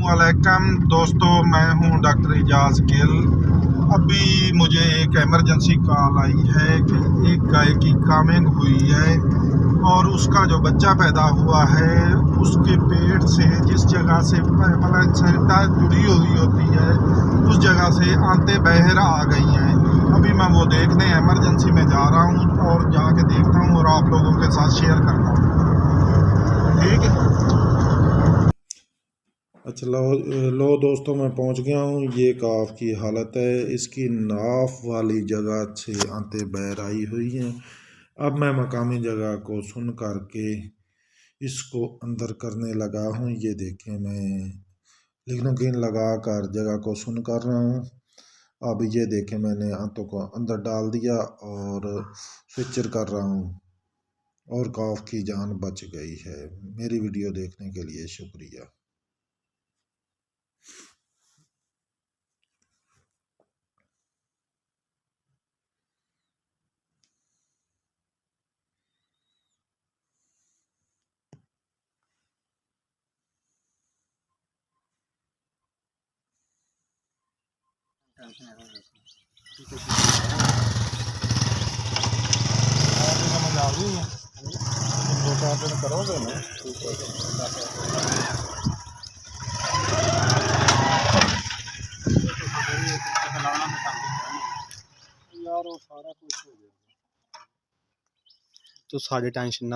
अस्सलामुअलैकुम दोस्तों, मैं हूं डॉक्टर एजाज गिल। अभी मुझे एक इमरजेंसी कॉल आई है कि एक गाय की कामिंग हुई है और उसका जो बच्चा पैदा हुआ है उसके पेट से जिस जगह से प्लेसेंटा जुड़ी हुई होती है उस जगह से आंतें बाहर आ गई हैं। अभी मैं वो देखने इमरजेंसी में जा रहा हूं और जाके देखता हूं और आप लोगों के साथ शेयर करता हूं। ठीक है। अच्छा लो दोस्तों, मैं पहुंच गया हूं। ये काफ की हालत है, इसकी नाफ वाली जगह से आंतें बाहर आई हुई हैं। अब मैं मकामी जगह को सुन करके इसको अंदर करने लगा हूं। ये देखें, मैं लिग्नोकिन लगा कर जगह को सुन कर रहा हूं। अब ये देखें, मैंने आंतों को अंदर डाल दिया और स्विचर कर रहा हूं और काफ की जान बच गई है। मेरी वीडियो देखने के लिए शुक्रिया। समझ आ गई है, 2-4 दिन करोगे ना यार, वो सारा कुछ हो गया तो सारी टेंशन ना